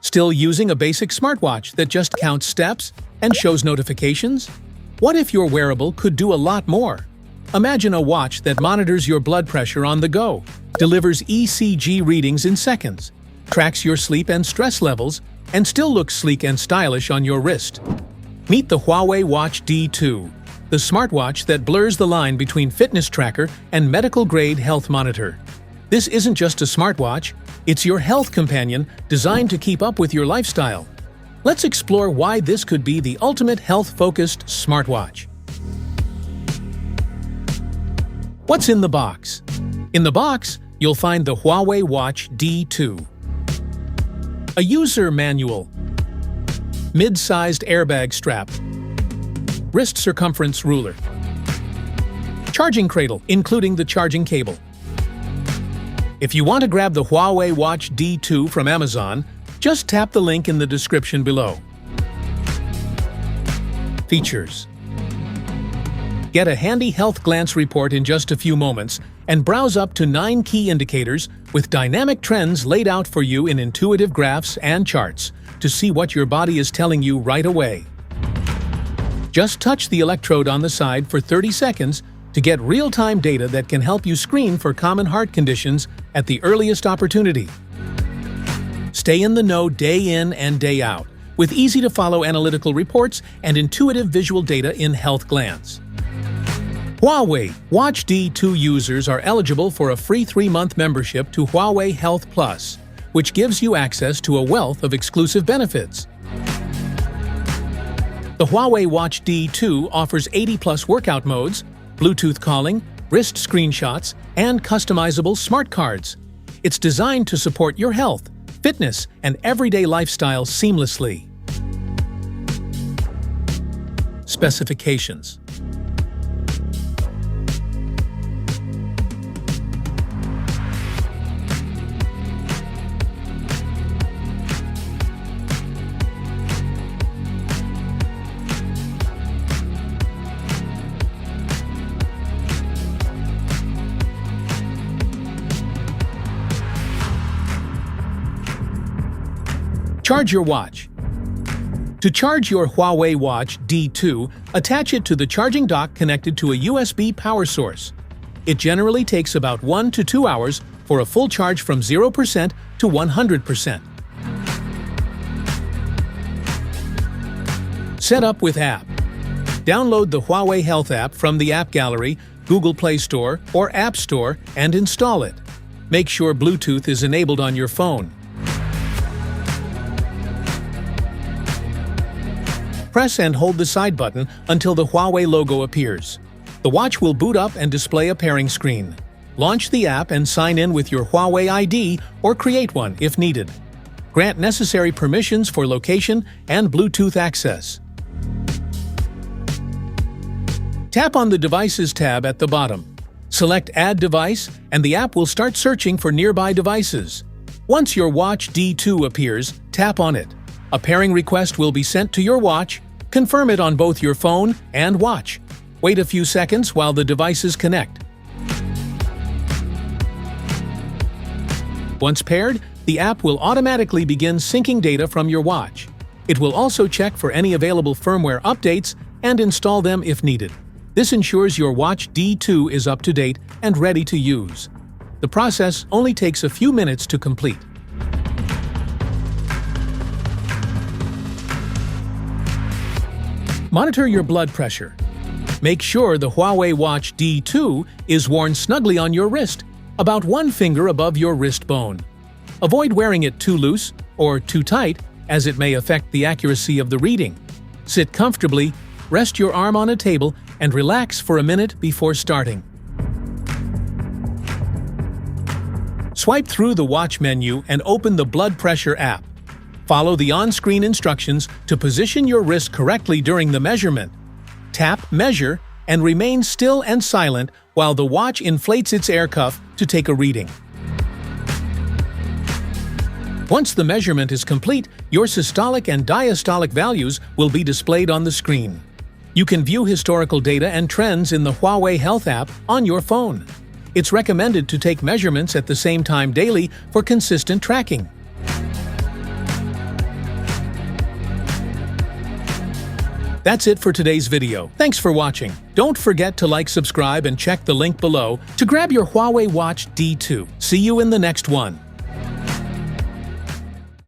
Still using a basic smartwatch that just counts steps and shows notifications? What if your wearable could do a lot more? Imagine a watch that monitors your blood pressure on the go, delivers ECG readings in seconds, tracks your sleep and stress levels, and still looks sleek and stylish on your wrist. Meet the Huawei Watch D2, the smartwatch that blurs the line between fitness tracker and medical-grade health monitor. This isn't just a smartwatch, it's your health companion designed to keep up with your lifestyle. Let's explore why this could be the ultimate health-focused smartwatch. What's in the box? In the box, you'll find the Huawei Watch D2. A user manual, mid-sized airbag strap, wrist circumference ruler, charging cradle, including the charging cable. If you want to grab the Huawei Watch D2 from Amazon, just tap the link in the description below. Features: get a handy health glance report in just a few moments and browse up to 9 key indicators with dynamic trends laid out for you in intuitive graphs and charts to see what your body is telling you right away. Just touch the electrode on the side for 30 seconds to get real-time data that can help you screen for common heart conditions at the earliest opportunity. Stay in the know day in and day out with easy-to-follow analytical reports and intuitive visual data in Health Glance. Huawei Watch D2 users are eligible for a free 3-month membership to Huawei Health Plus, which gives you access to a wealth of exclusive benefits. The Huawei Watch D2 offers 80+ workout modes, Bluetooth calling, wrist screenshots, and customizable smart cards. It's designed to support your health, fitness, and everyday lifestyle seamlessly. Specifications: charge your watch. To charge your Huawei Watch D2, attach it to the charging dock connected to a USB power source. It generally takes about 1 to 2 hours for a full charge from 0% to 100%. Set up with app. Download the Huawei Health app from the App Gallery, Google Play Store, or App Store and install it. Make sure Bluetooth is enabled on your phone. Press and hold the side button until the Huawei logo appears. The watch will boot up and display a pairing screen. Launch the app and sign in with your Huawei ID or create one if needed. Grant necessary permissions for location and Bluetooth access. Tap on the Devices tab at the bottom. Select Add Device and the app will start searching for nearby devices. Once your Watch D2 appears, tap on it. A pairing request will be sent to your watch. Confirm it on both your phone and watch. Wait a few seconds while the devices connect. Once paired, the app will automatically begin syncing data from your watch. It will also check for any available firmware updates and install them if needed. This ensures your Watch D2 is up to date and ready to use. The process only takes a few minutes to complete. Monitor your blood pressure. Make sure the Huawei Watch D2 is worn snugly on your wrist, about 1 finger above your wrist bone. Avoid wearing it too loose or too tight, as it may affect the accuracy of the reading. Sit comfortably, rest your arm on a table, and relax for a minute before starting. Swipe through the watch menu and open the blood pressure app. Follow the on-screen instructions to position your wrist correctly during the measurement. Tap Measure and remain still and silent while the watch inflates its air cuff to take a reading. Once the measurement is complete, your systolic and diastolic values will be displayed on the screen. You can view historical data and trends in the Huawei Health app on your phone. It's recommended to take measurements at the same time daily for consistent tracking. That's it for today's video. Thanks for watching. Don't forget to like, subscribe, and check the link below to grab your Huawei Watch D2. See you in the next one.